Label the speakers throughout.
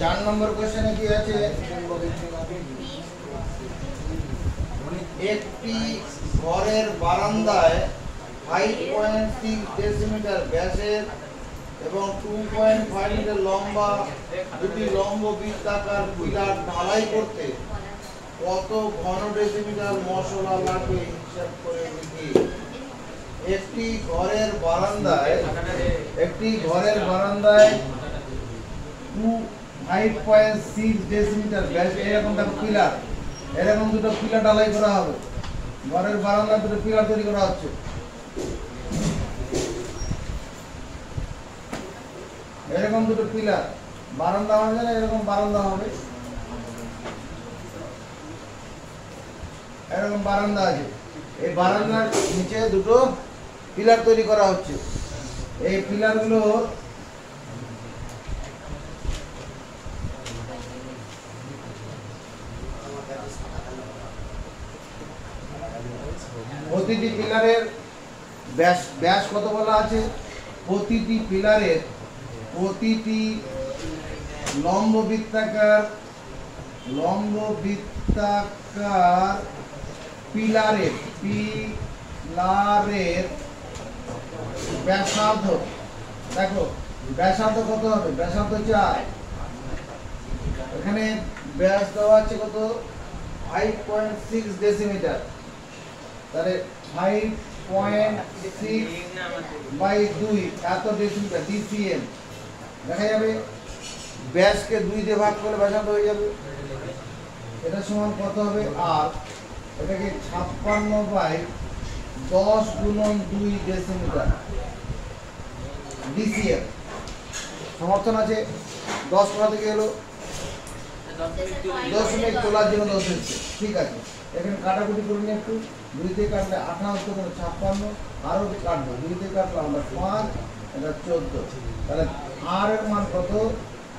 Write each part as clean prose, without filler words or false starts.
Speaker 1: 4 নম্বর কোশ্চেনে কি আছে, একটি ঘরের বারান্দায় 5.6 ডেসিমিটার ব্যাসের এবং 2.5 মিটার লম্বা দুটি লম্ব বৃত্তাকার পিলার ঢালাই করতে কত ঘন ডেসিমিটার মশলা লাগবে হিসাব করে লিখি। একটি ঘরের বারান্দায় 5.6 ডেসিমিটার ব্যাস এরকম একটা পিলার, এরকম দুটো পিলার ঢালাই করা হবে। ঘরের বারান্দায় দুটো পিলার তৈরি করা হচ্ছে। এরকম দুটো পিলার, বারান্দা হবে না, এরকম বারান্দা হবে, এরকম বারান্দা আছে। এই বারান্দার নিচে দুটো পিলার তৈরি করা হচ্ছে। এই পিলারগুলো প্রতিটি পিলারের ব্যাস কত বলা আছে, প্রতিটি পিলারের প্রতিটি লম্ব বৃত্তাকার পিলারের ব্যাসার্ধ, দেখো ব্যাসার্ধ কত হবে, ব্যাসার্ধ 4, এখানে ব্যাস দেওয়া আছে কত 5.6 ডেসিমিটার, তাহলে 5.6 বাই 2 এত ডেসিমিটার ডিসিএম দেখা যাবে। ব্যাসকে 2 দিয়ে ভাগ করলে ব্যাসার্ধ হয়ে যাবে। এটা সমান কত হবে, আর এটাকে 56 বাই 10 গুণন 2 ডেসিমিটার ডিসিএম সমর্থন আছে। 10 কোথা থেকে এলো, 10 মিনিট তোলার জন্য 10 হচ্ছে, ঠিক আছে। এখানে কাটাকুটি করে নিয়ে একটু, 2 দিয়ে কাটলে 58 করে 56, আরও কাটবো, 2 দিয়ে কাটলাম আমরা 5, এটা 14, তাহলে আর এর মান কত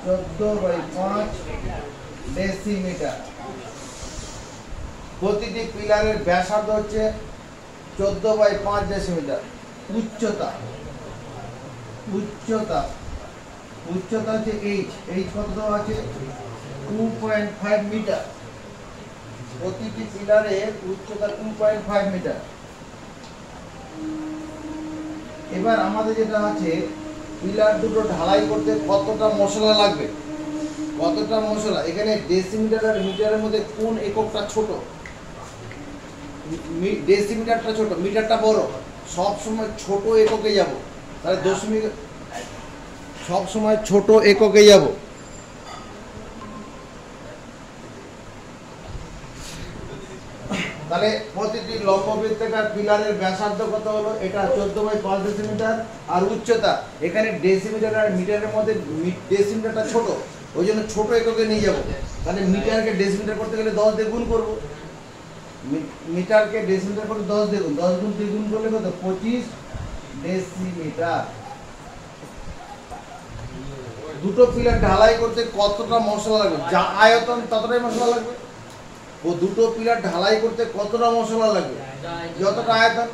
Speaker 1: 14 বাই 5 ডেসিমিটার। প্রতিটি পিলারের ব্যাসার্ধ হচ্ছে 14 বাই 5 ডেসিমিটার। উচ্চতা হচ্ছে এইচ কত দেওয়া আছে 2.5 মিটার। প্রতিটি পিলারের উচ্চতা 2.5 মিটার। এবার আমাদের যেটা আছে, পিলার দুটো ঢালাই করতে কতটা মশলা লাগবে, কতটা মশলা, এখানে ডেসিমিটার আর মিটারের মধ্যে কোন এককটা ছোট, ডেসিমিটারটা ছোট, মিটারটা বড়, সব সময় ছোট এককে যাব, তাহলে দশমিক সব সময় ছোট এককে যাব। তাহলে প্রতিটি লম্ব বৃত্তাকার পিলারের ব্যাসার্ধ কত হলো, এটা 14 বাই 5 ডেসিমিটার। আর উচ্চতা, এখানে ডেসিমিটার আর মিটারের মধ্যে ডেসিমিটারটা ছোট, ওই জন্য ছোট এককে নিয়ে যাব। তাহলে মিটারকে ডেসিমিটার করতে গেলে 10 দিয়ে গুণ করবো, মিটারকে ডেসিমিটার করতে 10 দিয়ে গুণ, 10 গুণ 2 গুণ করলে কত 25 ডেসিমিটার। দুটো পিলার ঢালাই করতে কতটা মশলা লাগবে, যা আয়তন ততটাই মশলা লাগবে। ও দুটো পিলার ঢালাই করতে কতটা মশলা লাগবে, যতটা আয়তন,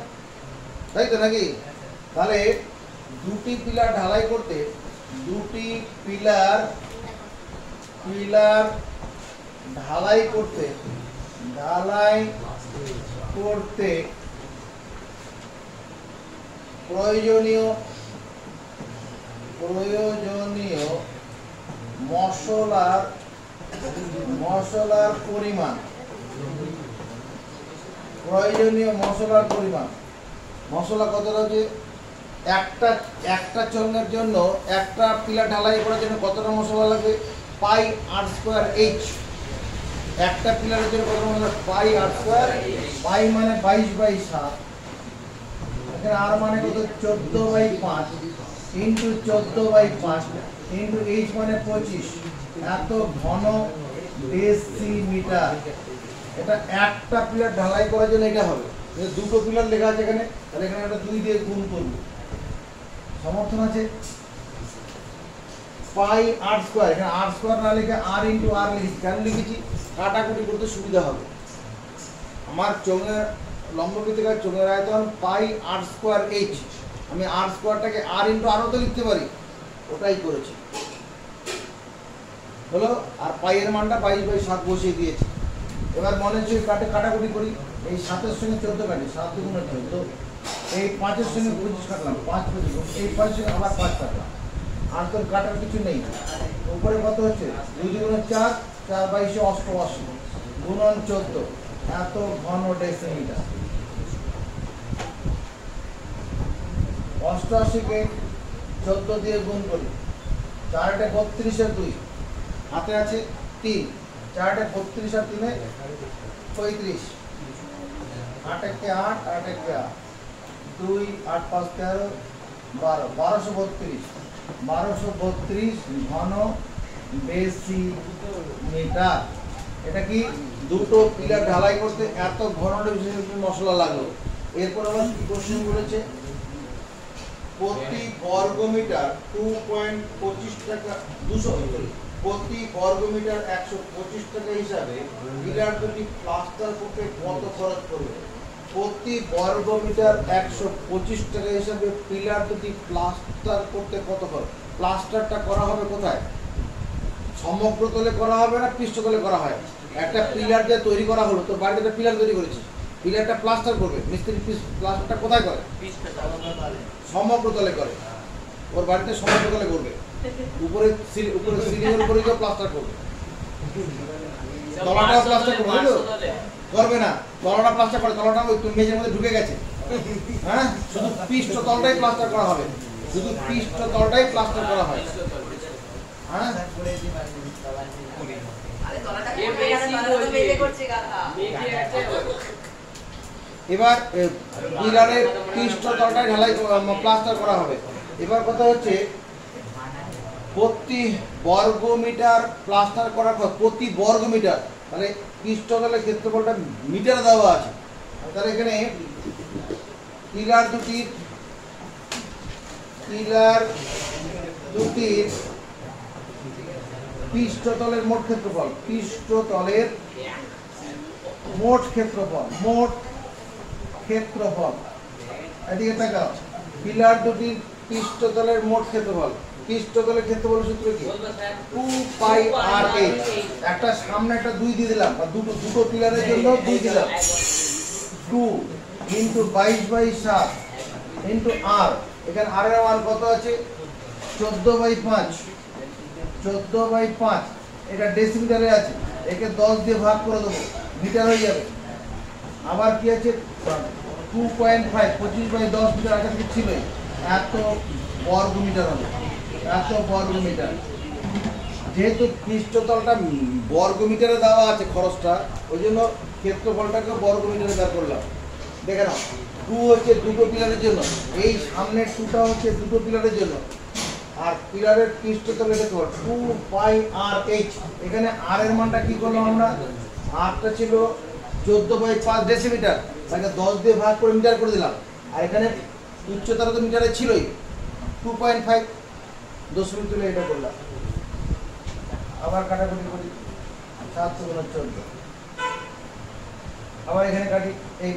Speaker 1: তাই তো নাকি? তাহলে দুটি পিলার ঢালাই করতে, দুটি পিলার ঢালাই করতে প্রয়োজনীয় মশলার পরিমাণ, মশলা কতটা হচ্ছে, একটা চঙ্গের জন্য, একটা পিলার ঢালাই করার জন্য কতটা মশলা লাগবে, পাই আর স্কোয়ার এইচ। একটা পিলারের জন্য কত মশলা, পাই আর স্কোয়ার, পাই মানে 22 বাই 7, এখানে আর মানে কত 14 by 5 into 14 by 5 into H মানে 25, এত ঘন ডেসিমিটার। এটা একটা পিলার ঢালাই করার জন্য এটা হবে। দুটো পিলার লেখা আছে এখানে, তাহলে এখানে একটা 2 দিয়ে গুণ করব, সমর্থন আছে। পাই আর স্কোয়ার, এখানে আর স্কোয়ার না লিখে আর ইন্টু আর লিখেছি, কেন লিখেছি, কাটাকুটি করতে সুবিধা হবে। আমার চোঙের লম্ব বৃত্তাকার চোঙের আয়তন পাই আর স্কোয়ার এইচ, আমি আর স্কোয়ারটাকে আর ইন্টু আরও তো লিখতে পারি, ওটাই করেছি। হলো, আর পাইয়ের মানটা 22/7 বসিয়ে দিয়েছি। এবার মনে হচ্ছে কাটাকুটি করি, এই 7-এর সঙ্গে 14 কাটি, 7 × 14, এই 5-এর সঙ্গে 25 কাটলাম, 5 25, এই 5 সঙ্গে আবার 5 কাটলাম, আর তোর কাটার কিছু নেই। উপরে কত হচ্ছে 2 × 4, 4 × 22 88 গুণন 14, এত ঘন ডেসিমিটার। 88 কে 14 দিয়ে গুণ করি, 4 × 32 এর 2, হাতে আছে 3, 4 × 32 আর 3 35, 8 × 8, 8 × 8, 2, 8 × 5 = 13, 12, 1232, 1232 ঘন ডেসিমিটার। এটা কি দুটো পিলার ঢালাই করতে এত ঘন ডেসিমিটার মশলা লাগলো। এরপর আবার কি কোশ্চেন বলেছে, প্রতি বর্গমিটার 2.25 টাকা 200 প্রতি বর্গমিটার 125 টাকা হিসাবে পিলার দুটি প্লাস্টার করতে কত খরচ পড়বে? প্রতি বর্গমিটার 125 টাকা হিসাবে পিলার দুটি প্লাস্টার করতে কত খরচ? প্লাস্টারটা করা হবে কোথায়? সমগ্র তলে করা হবে না পৃষ্ঠতলে করা হয়? একটা পিলার যে তৈরি করা হলো, তো বাড়িতে একটা পিলার তৈরি করেছি, পিলারটা প্লাস্টার করবে, মিস্ত্রি প্লাস্টারটা কোথায় করে? সমগ্র তলে করে। ওর বাড়িতে সমগ্র তলে করবে, উপরে সিলিংয়ের উপরে গিয়ে প্লাস্টার করবে, তলাটাও প্লাস্টার করবে, করবে না? তলাটা প্লাস্টার করে, তলাটা ওই মেঝের মধ্যে ঢুকে গেছে, হ্যাঁ, শুধু পৃষ্ঠ তলটাই প্লাস্টার করা হবে, শুধু পৃষ্ঠ তলটাই প্লাস্টার করা হয়, হ্যাঁ। এবার পিলারের পৃষ্ঠ তলটাই ঢালাই প্লাস্টার করা হবে। এবার কথা হচ্ছে প্রতি বর্গমিটার প্লাস্টার করার পর প্রতি বর্গমিটার, তাহলে পৃষ্ঠতলের ক্ষেত্রফলটা মিটারে দেওয়া আছে, তাহলে এখানে পিলার দুটির পৃষ্ঠতলের মোট ক্ষেত্রফল, পৃষ্ঠতলের মোট ক্ষেত্রফল, এদিকে তাকাও, পিলার দুটির পৃষ্ঠতলের মোট ক্ষেত্রফল, পৃষ্ঠতলের ক্ষেত্রফল সূত্র কি? 2πr/h। একটা সামনে একটা 2 দিয়ে দিলাম, বা দুটো পিলারের জন্য 2 দিলাম, 2 × 22/7 × r। এখানে r এর মান কত আছে? 14/5, 14/5। এটা ডেসিমিটারে আছে, একে 10 দিয়ে ভাগ করে দেবো, মিটার হয়ে যাবে। আবার কি আছে 2.5, 25/10 মিটার আগে থেকে ছিলই, এত বর্গমিটার হবে, এত বর্গমিটার। যেহেতু পৃষ্ঠতলটা বর্গমিটারে দেওয়া আছে খরচটা, ওই জন্য ক্ষেত্রফলটাকে বর্গমিটারে বের করলাম। দেখে নাও, 2 হচ্ছে দুটো পিলারের জন্য, এই সামনের 2টা হচ্ছে দুটো পিলারের জন্য, আর পিলারের পৃষ্ঠতলের ক্ষেত্রফল 2πr/h। এখানে r এর মানটা কি করলাম আমরা? rটা ছিল 14/5 ডেসিমিটার, তাকে 10 দিয়ে ভাগ করে মিটার করে দিলাম, আর এখানে উচ্চতাটা তো মিটারে ছিলই 2.5, দশমিক তুলে এটা করলাম। আবার কাটাকুটি করি, 7 × 14, আবার এখানে কাটি, এই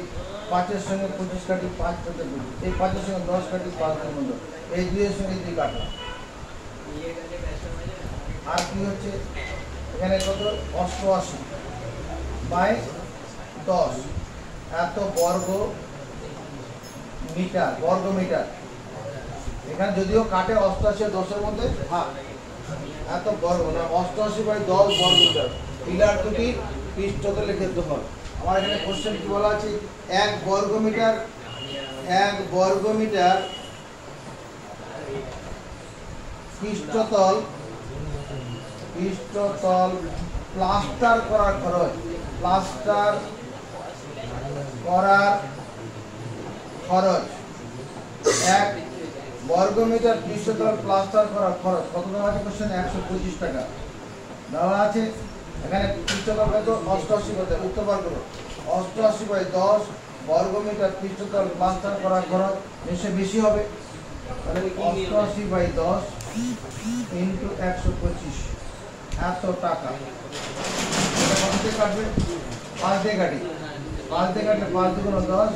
Speaker 1: 5-এর সঙ্গে 25 কাটি, 5 × 2, এই 5-এর সঙ্গে 10 কাটি, 5 × 2, এই 2-এর সঙ্গে 2 কাটলাম। আর কি হচ্ছে এখানে কত? 88/10, এত বর্গমিটার। এখানে যদিও কাটে 88 10-এর মধ্যে ভাগ, এত বর্গ না, 88/10 বর্গমিটার পিলার দুটির পৃষ্ঠতলের ক্ষেত্রফল। আমার এখানে কোশ্চেন কি বলা আছে? 1 বর্গমিটার পৃষ্ঠতল প্লাস্টার করার খরচ, 1 বর্গমিটার পৃষ্ঠতল প্লাস্টার করার খরচ কত দেওয়া আছে? কোশ্চেন 125 টাকা দেওয়া আছে। এখানে পৃষ্ঠতল কত? 88 কত? উত্তর বার করো। 88/10 বর্গমিটার পৃষ্ঠতল প্লাস্টার করার খরচ নিশ্চয়ই বেশি হবে, তাহলে 88/10 × 125, এত টাকা। এটা কত দিয়ে কাটবে? 5 দিয়ে কাটি, 5 দিয়ে কাটলে 5 × 10,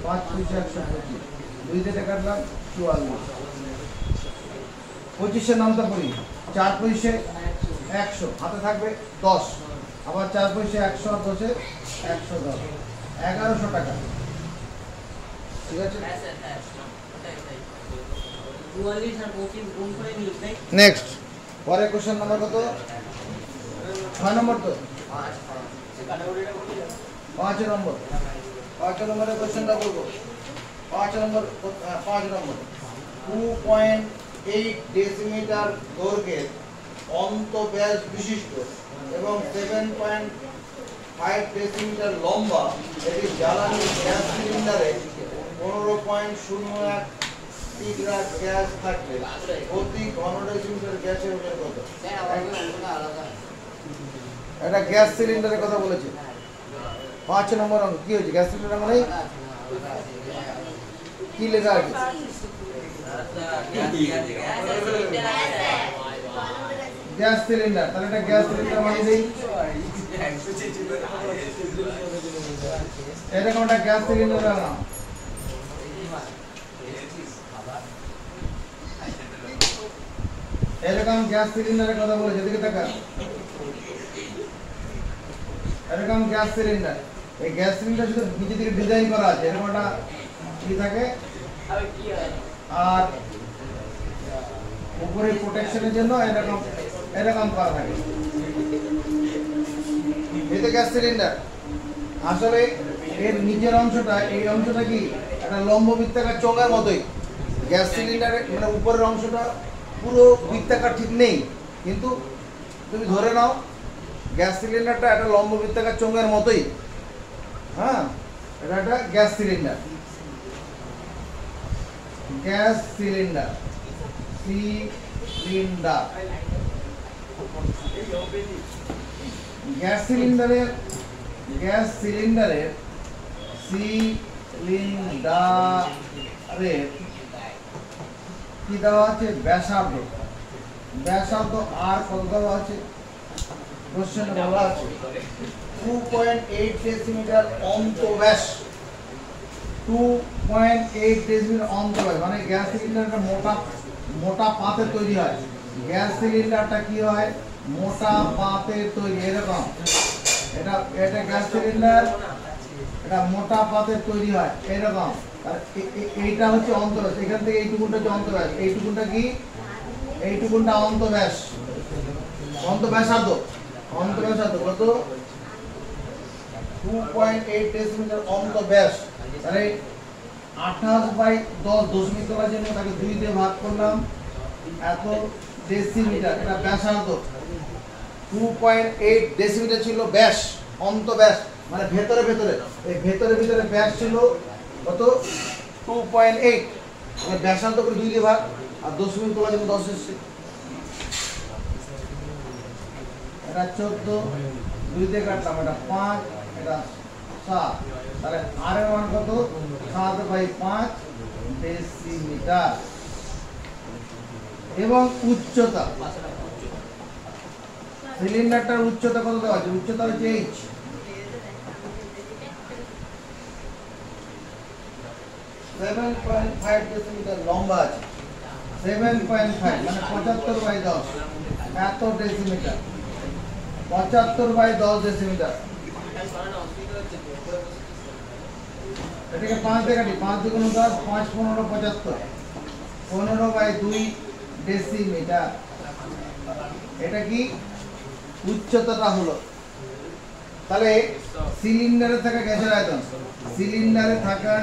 Speaker 1: 5 × 125, 2 দিয়ে কাটলাম 44। 25-এর নামটা পড়ি, 4 × 100 হাতে থাকবে 10, আবার 4 পয়সা 100 আর 10 110, 1100 টাকা। ঠিক আছে, নেক্সট পরের কোশ্চেন নাম্বার কত? 6 নম্বর তো 5 নম্বর। 5 নম্বরের কোশ্চেনটা বলবো। 5 নম্বর 2.8 ডেসিমিটার দৈর্ঘ্যের অন্তঃব্যাস বিশিষ্ট এবং 7.5 ডেসিমিটার লম্বা এটি জ্বালানি গ্যাস সিলিন্ডারে 15.01 কিগ্রা গ্যাস থাকবে। প্রতি ঘন ডেসিমিটার গ্যাসের ওজন কত? এটা গ্যাস সিলিন্ডারের কথা বলেছে। 5 নম্বর অঙ্ক কি হয়েছে? গ্যাস সিলিন্ডার মানে কি লেখা আছে? গ্যাস সিলিন্ডার, তাহলে এটা গ্যাস সিলিন্ডার মানে দেই, এরকম একটা গ্যাস সিলিন্ডার বানাও। এরকম গ্যাস সিলিন্ডারের কথা বলেছে, এদিকে তাকা। এরকম গ্যাস সিলিন্ডার, এই গ্যাস সিলিন্ডার শুধু নিচে দিকে ডিজাইন করা আছে, এরকম একটা কি থাকে আর উপরে প্রোটেকশনের জন্য এরকম এরকম করা থাকে। এটা গ্যাস সিলিন্ডার। আসলে এর নিচের অংশটা, এই অংশটা কি একটা লম্ব বৃত্তাকার চোঙের মতোই। গ্যাস সিলিন্ডারের মানে উপরের অংশটা পুরো বৃত্তাকার ঠিক নেই, কিন্তু তুমি ধরে নাও গ্যাস সিলিন্ডারটা একটা লম্ব বৃত্তাকার চোঙের মতোই। হ্যাঁ, এটা একটা gas cylinder. Gas cylinder, cylinder, gas সিলিন্ডারের সিলিন্ডারের কি দেওয়া আছে? ব্যাসার্ধ। ব্যাসার্ধ আর কত দেওয়া আছে? কোশ্চেনে বলা আছে 2.8 ডেসিমিটার অন্তঃব্যাস। 2.8 ডেসিমিটার অন্তঃব্যাস মানে গ্যাস সিলিন্ডারটা মোটা পাতের তৈরি হয়। গ্যাস সিলিন্ডারটা কি হয়? মোটা পাতের তৈরি। এরকম এটা গ্যাস সিলিন্ডার, এটা মোটা পাতের তৈরি হয় এরকম। আর এইটা হচ্ছে অন্তঃব্যাস, এখান থেকে এইটুকুনটা হচ্ছে অন্তঃব্যাস। এইটুকুনটা কি? এইটুকুনটা অন্তঃব্যাস, অন্তঃব্যাসার্ধ। অন্তঃব্যাসার্ধ কত? 2.8 ডেসিমিটার অন্তঃব্যাস। তাহলে 28/10 দশমিক তোলার জন্য তাকে 2 দিয়ে ভাগ করলাম, এত ডেসিমিটার। এটা ব্যাসার্ধ। 2.8 ডেসিমিটার ছিল ব্যাস, অন্তঃব্যাস মানে ভেতরে এই ভিতরে ব্যাস ছিল কত? 2.8। মানে ব্যাসার্ধ করে 2 দিয়ে ভাগ, আর দশমিক তোলার জন্য 10 এসছে। এটা 14, 2 দিয়ে কাটলাম, এটা 5, এটা 7। তাহলে আর এর মান কত? 7/5 ডেসিমিটার। এবং উচ্চতা, সিলিন্ডারটার উচ্চতা কত দেওয়া আছে? উচ্চতা হচ্ছে h। 7.5 ডেসিমিটার লম্বা আছে। 7.5 মানে 75/10 এত ডেসিমিটার। 75/10 ডেসিমিটার। এটাকে 5 দিয়ে কাটি, 5 × 10, 5 × 15 75। 15/2 ডেসিমিটার। এটা কি? উচ্চতাটা হলো। তাহলে সিলিন্ডারে থাকা গ্যাসের আয়তন, সিলিন্ডারে থাকা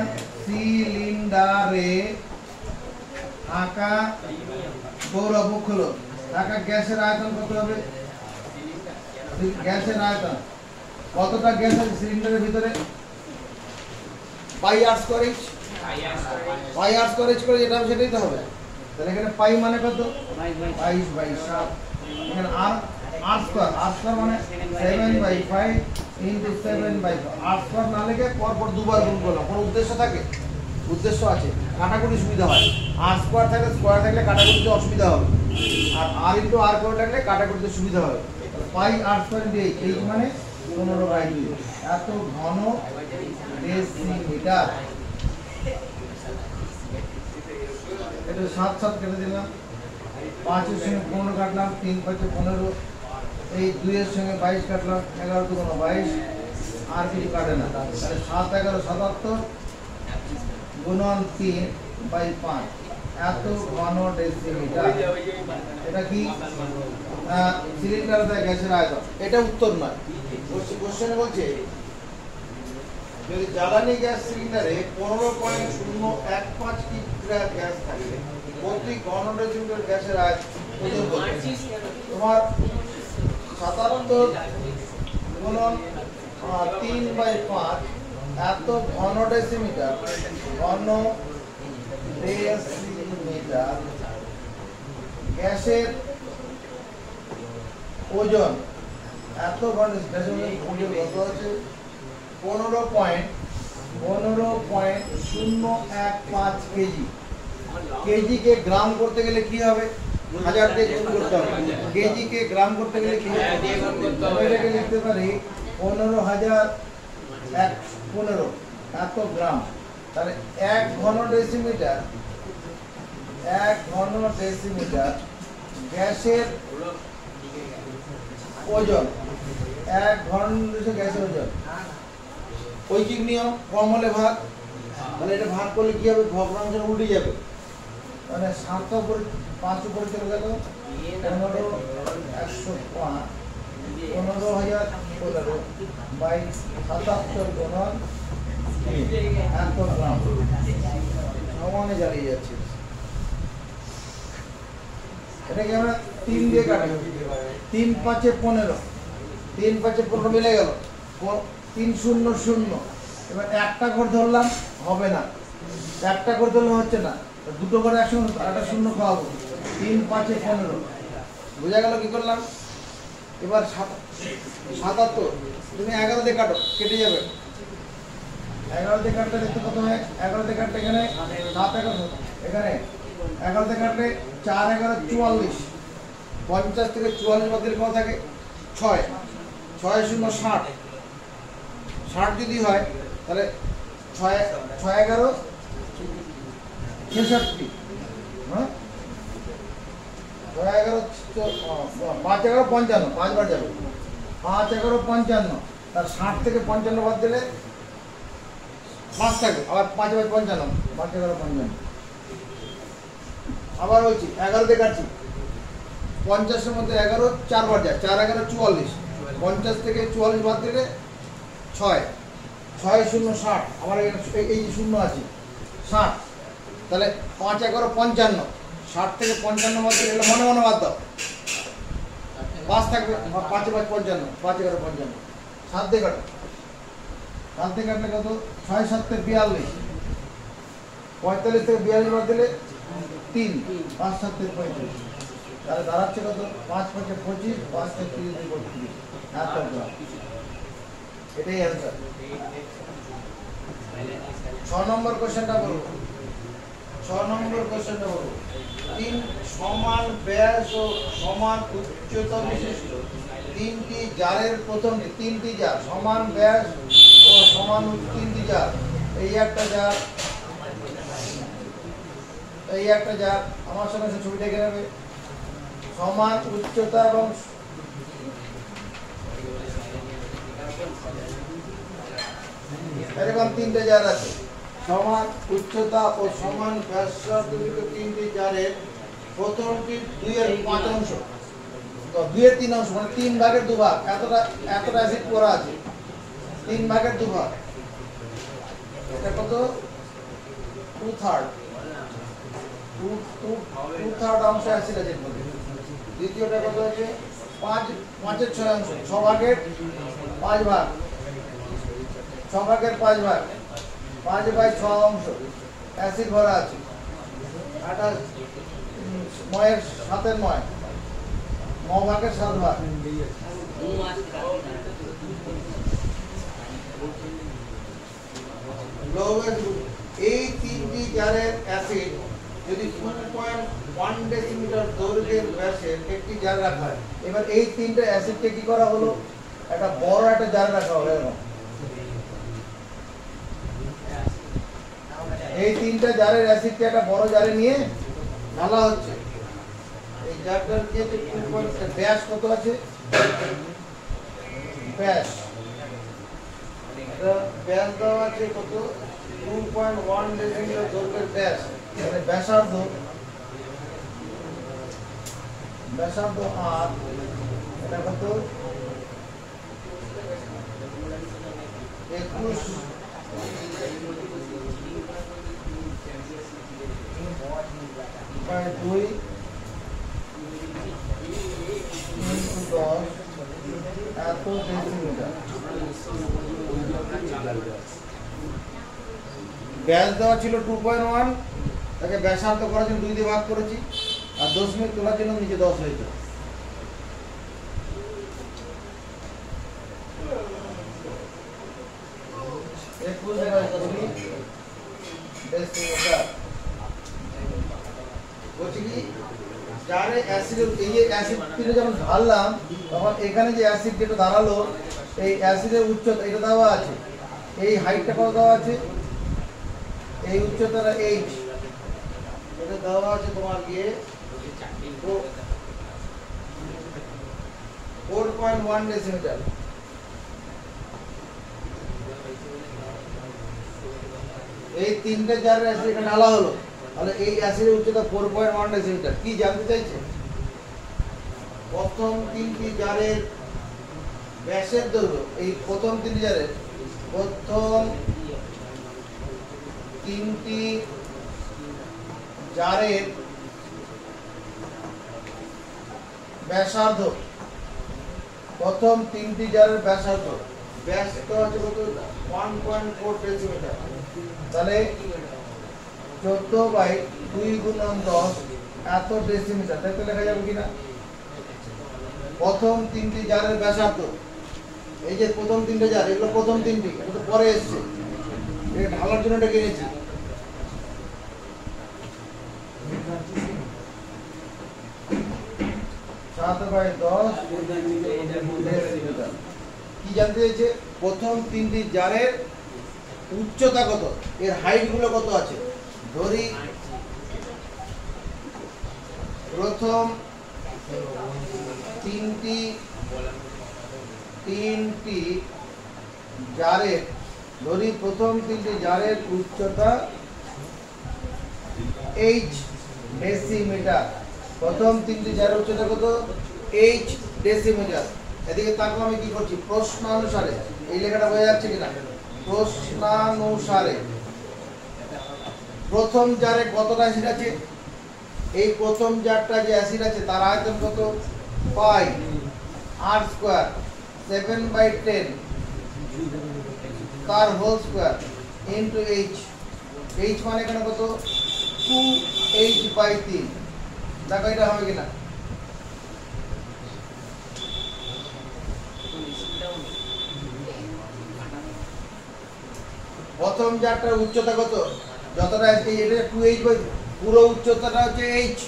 Speaker 1: গৌরবক হলো থাকা গ্যাসের আয়তন কত হবে? গ্যাসের আয়তন কতটা গ্যাস আছে সিলিন্ডারের ভিতরে? পাই আর স্কয়ার এইচ। পাই আর স্কয়ার এইচ করে যেটা হবে সেটাই তো হবে। তাহলে এখানে পাই মানে কত? 22/7। এখানে আর স্কয়ার মানে 7/5 × 7/5। আর স্কয়ার না লিখে পরপর দুবার গুণ করলাম। কোনো উদ্দেশ্য থাকে? উদ্দেশ্য আছে, কাটাকুটি সুবিধা হয়। আর স্কয়ার থাকলে কাটাকুটিতে অসুবিধা হবে, আর আর × আর করে থাকলে কাটাকুটিতে সুবিধা হবে। পাই আর স্কয়ার × এইচ মানে 15/2 এত ঘন ডেসিমিটার। এটা 7 কেটে দিলাম, 5 এর সঙ্গে 15 কাটলাম, 3 × 5 = 15, এই 2 এর সঙ্গে 22 কাটলাম, 11 × 22, আর কিছু কাটে না, তাহলে 7 11 77 গুণন 3/5 এত ঘন ডেসিমিটার। এটা কি সিলিন্ডার দেয় গ্যাসের আয়তন। এটা উত্তর নয়, কোশ্চেনে বলছে যদি জ্বালানি গ্যাস সিলিন্ডারে 15.015 কিগ্রা গ্যাস থাকে, প্রতি ঘন ডেসিমিটার গ্যাসের আয়তন তোমার 77 গুণন 3/5 এত ঘন ডেসিমিটার, ঘন ডেসিমিটার গ্যাসের ওজন, এত ঘন ডেসিমিটার ওজন কত আছে? 15.015 কেজি। কেজি কে গ্রাম করতে গেলে কি হবে? 1000 দিয়ে গুণ করতে হবে। কেজি কে গ্রাম করতে গেলে কি হবে? এটাকে লিখতে পারি 15,015 এত গ্রাম। তাহলে 1 ঘন ডেসিমিটার গ্যাসের ওজন, 1 ঘন গ্যাসের ওজন। ঐকিক নিয়ম, কম হলে ভাগ, তাহলে এটা ভাগ করলে কি হবে? ভগ্নাংশ উল্টে যাবে, মানে 7 উপরে 5 উপরে চলে গেল, 15,105 15,015 বাই 77 গুণন 1 গ্রাম। সমানে জ্বালিয়ে যাচ্ছে। এটাকে আমরা 3 দিয়ে কাটি, 3 5 15, 3 5 15 মিলে গেল 300। এবার একটা করে ধরলাম, হবে না, একটা করে ধরলে হচ্ছে না, দুটো করে একসঙ্গে একটা শূন্য খাওয়াবো। 3 5 15 বোঝা গেল কি করলাম? এবার 77 তুমি 11 দিয়ে কাটো, কেটে যাবে। 11 দিয়ে কাটলে দেখতে কত হয়? 11 দিয়ে কাটলে এখানে 7 11, এখানে 11 দিয়ে কাটলে 4 11 44, 50 থেকে 44 বাদ দিলে কত থাকে? 6 6 0 60, 60 যদি হয় তাহলে 6 11 66, হ্যাঁ 6 11 5 11 55, 5 বার যাবে, 5 11 55, তার 60 থেকে 55 বাদ দিলে 5 থাকবে, আবার 5 বাই 55, 5 11 55। আবার বলছি 11 দিয়ে কাটছি, 50 এর মধ্যে 11 4 বার যায়, 4 11 44, 50 থেকে 44 বাদ দিলে 6 6 0 60, আবার এই যে শূন্য আছে 60, তাহলে 5 11 55, 60 থেকে 55 বাদ দিলে মনে মনে বাদ দাও, 5 থাকবে, 5 5 55, 5 11 55, 7 দিয়ে কাটো, 7 দিয়ে কাটলে কত? 6 7 42, 45 থেকে 42 বাদ দিলে 3, 5 7 35, তাহলে দাঁড়াচ্ছে কত? 5 5 25, 5 থেকে 30 32, এত গ্রাম। এটাই অ্যান্সার। 6 নম্বর কোশ্চেনটা বলবো, 6 নম্বর কোশ্চেনটা বলবো। 3 সমান ব্যাস ও সমান উচ্চতা বিশিষ্ট 3টি জারের প্রথমটি, 3টি জার সমান ব্যাস ও সমান 3টি জার, এই একটা জার, এই একটা জার, আমার সঙ্গে ছবিটা এঁকে নেবে, সমান উচ্চতা এবং এরকম 3টে জার আছে, সমান উচ্চতা ও সমান ব্যাসার্ধ 3টি জারের প্রথমটি 2 এর 5 অংশ, তো 2 এর 3 অংশ, মানে 3 ভাগের 2 ভাগ, এতটা অ্যাসিড করা আছে, 3 ভাগের 2 ভাগ, এটা কত? 2/3 অংশ অ্যাসিড আছে এর মধ্যে। দ্বিতীয়টা কত আছে? 5 6 অংশ, 6 ভাগের 5 ভাগ, 6 ভাগের 5 ভাগ, 5 বাই 6 অংশ অ্যাসিড ভরা আছে। এটা 9 7 9, 9 ভাগের 7 ভাগ। এই 3টি জারের অ্যাসিড যদি 2.1 ডেসিমিটার দৈর্ঘ্যের ব্যাসের একটি জার রাখা হয়, এবার এই 3টে অ্যাসিডকে কি করা হলো? একটা বড় একটা জারে রাখা হলো, এরকম এই 3টা জারের অ্যাসিডকে একটা বড় জারে নিয়ে ঢালা হচ্ছে। এই জারটার যে ব্যাস কত আছে? ব্যাস ব্যাস দেওয়া আছে কত 2.1 ডেসিমিটার দৈর্ঘ্যের ব্যাস মানে ব্যাসার্ধ আর এটা কত 21.2 এত ডেসিমিটার ব্যাস দেওয়া ছিল 2.1 তাকে ব্যাসার্ধ করার জন্য 2 দিয়ে ভাগ করেছি আর দশমিক তোলার জন্য নিচে 10 হয়েছে বলছি কি যারে অ্যাসিড এই যে অ্যাসিডটা যখন ঢাললাম তখন এখানে যে অ্যাসিড যেটা দাঁড়ালো এই অ্যাসিডের উচ্চতা এটা দেওয়া আছে এই হাইটটা কত দেওয়া আছে এই উচ্চতাটা h এটা দেওয়া আছে তোমার গিয়ে 4.1 ডেসিমিটার এই তিনটে জারের অ্যাসিড এখানে ঢালা হলো তাহলে এই অ্যাসিডের উচ্চতা 4.1 ডেসিমিটার কি জানতে চাইছে প্রথম তিনটি জারের ব্যাসের দৈর্ঘ্য এই প্রথম তিনটি জারের প্রথম তিনটি জারের ব্যাসার্ধ প্রথম তিনটি জারের ব্যাসার্ধ ব্যাসটা হচ্ছে কত 1.4 ডেসিমিটার তাহলে 14/2 গুণন 10 এত ডেসিমিটার তাই তো লেখা যাবে কিনা প্রথম তিনটি জারের ব্যাসার্ধ এই যে প্রথম তিনটে জার এগুলো প্রথম তিনটি এটা তো পরে এসেছে এটা ঢালার জন্য এটা কিনেছি 7/10 ডেসিমিটার কি জানতে চাইছে প্রথম তিনটি জারের উচ্চতা কত এর হাইট গুলো কত আছে ধরি প্রথম তিনটি জারের ধরি প্রথম তিনটি জারের উচ্চতা h ডেসিমিটার প্রথম তিনটি জারের উচ্চতা কত h ডেসিমিটার এদিকে তারপর আমি কি করছি প্রশ্নানুসারে এই লেখাটা বোঝা যাচ্ছে কিনা প্রশ্নানুসারে প্রথম জারে কতটা অ্যাসিড আছে এই প্রথম জারটা যে অ্যাসিড আছে তার আয়তন কত পাই r স্কয়ার 7/10 তার হোল স্কয়ার ইনটু h মানে এখানে কত 2h/3 দেখো এটা হবে কিনা প্রথম জারটার উচ্চতা কত যতটা আছে এটা 2h পুরো উচ্চতাটা হচ্ছে h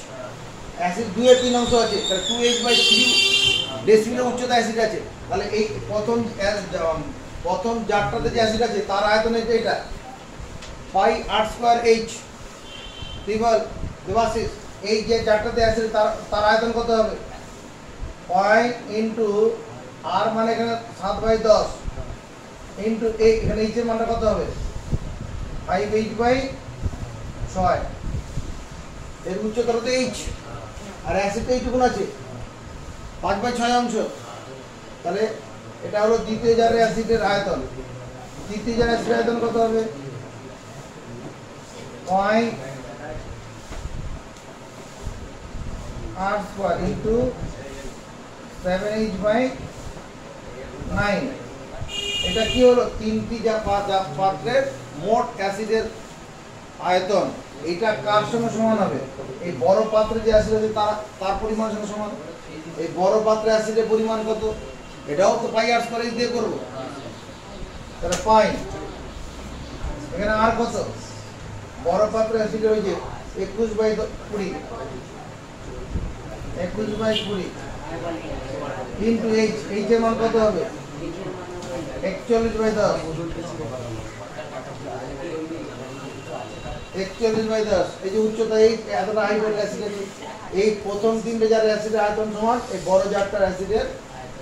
Speaker 1: অ্যাসিড 2 এর 3 অংশ আছে তাহলে 2h/3 ডেসিমিটার উচ্চতা অ্যাসিড আছে তাহলে এই প্রথম জারটাতে যে অ্যাসিড আছে তার আয়তন হচ্ছে এটা পাই r square h tribal Debashis এই যে জারটাতে অ্যাসিড তার আয়তন কত হবে পাই ইনটু r মানে এখানে 7/10 ইনটু এখানে h এর মানটা কত হবে 5h/6 এর উচ্চতা কত h আর অ্যাসিড তো এইটুকুন আছে 5/6 অংশ তাহলে এটা হলো দ্বিতীয় জারের অ্যাসিডের আয়তন তৃতীয় জারের অ্যাসিডের আয়তন কত হবে r স্কয়ার ইনটু 7h/9 এটা কি হলো তিনটি পাত্রের মোট অ্যাসিডের আয়তন এটা কার সঙ্গে সমান হবে এই বড় পাত্রে যে অ্যাসিড আছে তার পরিমাণের সঙ্গে সমান এই বড় পাত্রে অ্যাসিডের পরিমাণ কত এটাও তো পাই আর স্কয়ার দিয়ে করব তাহলে পাই এখানে আর কত বড় পাত্রে অ্যাসিড হয়েছে 21/20 ইনটু h এর মান কত হবে 41/10 41/10 এই যে উচ্চতা এই এতটা হাইট অ্যাসিডের এই প্রথম তিনটে জারের অ্যাসিডের আয়তন সমান এই বড় জারটার অ্যাসিডের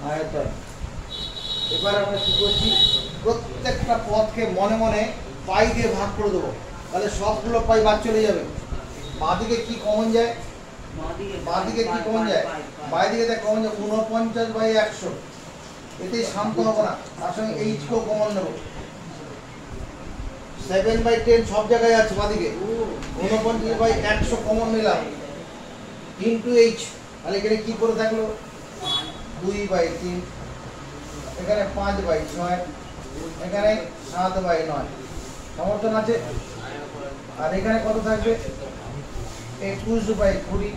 Speaker 1: আয়তন। এবার আমরা কি করছি, প্রত্যেকটা পথকে মনে মনে পাই দিয়ে ভাগ করে দেবো, তাহলে সবগুলো পাই বাদ চলে যাবে। বাঁদিকে কি কমন যায়, বাঁদিকে কি কমন যায়, বাঁদিকে দেখ কমন যায় 49/100, এতেই শান্ত হবো না, তার সঙ্গে এইচকেও কমন নেবো। 7/10 সব জায়গায় আছে বাঁদিকে, 49/100 কমন নিলাম ইন্টু এইচ, তাহলে এখানে কি করে থাকলো 2/3, এখানে 5/6, এখানে 7/9 সমর্থন আছে। আর এখানে কত থাকবে 21/20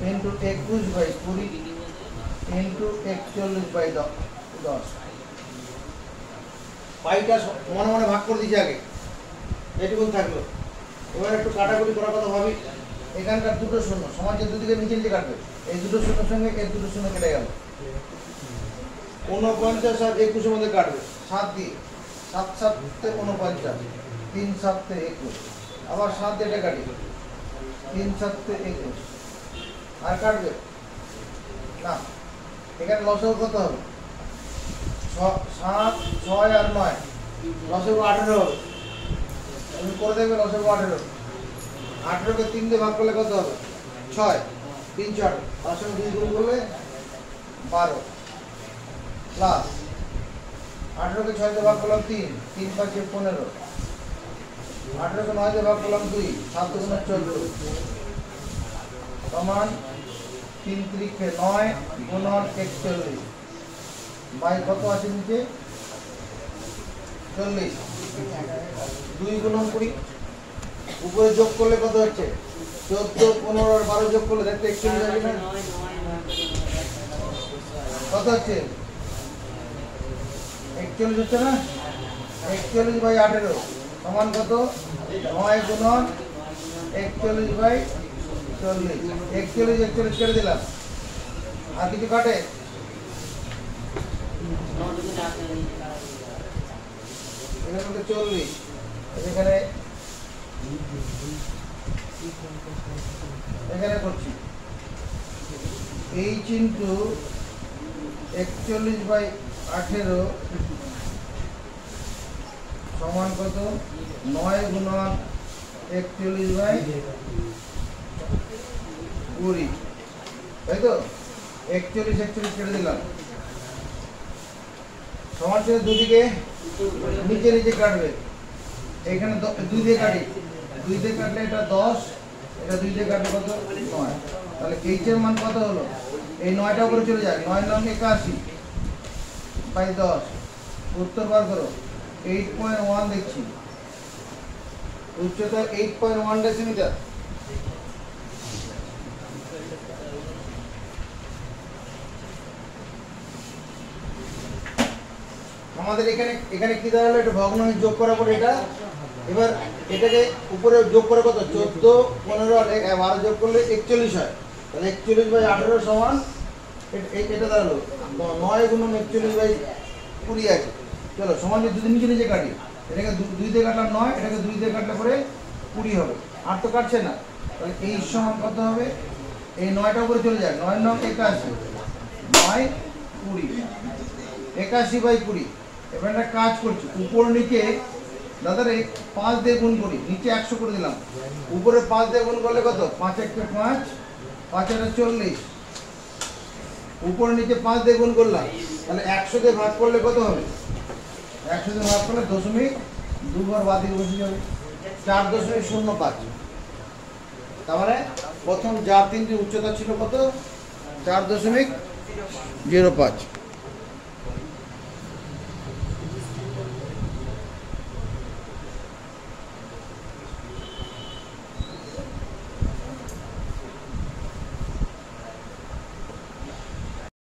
Speaker 1: ইন্টু 21/20 ইন্টু 41/10। পাইটা মনে মনে ভাগ করে দিয়েছি আগে, এটুকুন থাকলো। এবার একটু কাটাকুটি করার কথা ভাবি। এখানকার দুটো শূন্য সমাজের দুদিকে নিচে নিচে কাটবে, এই দুটো শূন্যর সঙ্গে এই দুটো শূন্য কেটে গেল। 49 আর 21 মধ্যে কাটবে 7 দিয়ে, 7 7 49, 3 7 21, আবার 7 দিয়ে এটা কাটি, 3 7 21, আর কাটবে না। এখানে লসাগু কত হবে 7 6 আর 9, লসাগু 18 হবে। তুমি করে দেবে লসাগু 18, 18কে 3 দিয়ে ভাগ করলে কত হবে 6, 3 6, তার সঙ্গে 2 গুণ করলে 12 প্লাস 18কে 6 দিয়ে ভাগ করলাম 3, 3 5 15, 18কে 9 দিয়ে ভাগ করলাম 2, 7 2 14 সমান 3 3 9 গুণন 41 বাই কত আছে নিচে 40, 2 গুণন করি, উপরে যোগ করলে কত হচ্ছে 14 15 আর 12 যোগ করলে দেখতে 41 হবে না, কত হচ্ছে 41 হচ্ছে না, 41/18 সমান কত 9 গুণন 41/40, 41 41 কেটে দিলাম, আর কিছু কাটে এখানে 40, এখানে এখানে করছি এইচ ইন্টু 41/18 সমান কত 9 গুণন 41/20, তাই তো 41 41 কেটে দিলাম, সমান ছিল দুদিকে নিচে নিচে কাটবে। এখানে 2 দিয়ে কাটি, 2 দিয়ে কাটলে এটা 10, এটা 2 দিয়ে কাটলে কত 9, তাহলে এইচ এর মান কত হলো, এই 9টা উপরে চলে যায়, 9 9 81/10, উত্তর বার করো 8.1 দেখছি, উচ্চতা 8.1 ডেসিমিটার। আমাদের এখানে এখানে কি দাঁড়ালো, এটা ভগ্নাংশ যোগ করার পর এটা, এবার এটাকে উপরে যোগ করে কত 14 15 আর 12 যোগ করলে 41 হয়, তাহলে 41/18 সমান এটা দাঁড়ালো 9 গুণন 41/20 আছে। চলো সমান যদি দুদিন নিচে নিচে কাটি, এটাকে 2 দিয়ে কাটলাম 9, এটাকে 2 দিয়ে কাটলে পরে 20 হবে, আর তো কাটছে না, তাহলে এই সমান কত হবে, এই 9টা উপরে চলে যায়, 9 9 81 9 20, 81/20। এবার একটা কাজ করছি, উপর নিচে দাদারে 5 দিয়ে গুণ করি, নিচে 100 করে দিলাম, উপরে 5 দিয়ে গুণ করলে কত 5 1 5 5 8 40, উপর নিচে 5 দিয়ে গুণ করলাম, তাহলে 100 দিয়ে ভাগ করলে কত হবে, 100 দিয়ে ভাগ করলে 2 বার বাদ দিয়ে বসে যাবে 4.05। তার মানে প্রথম যার 3টি উচ্চতা ছিল কত 4.05।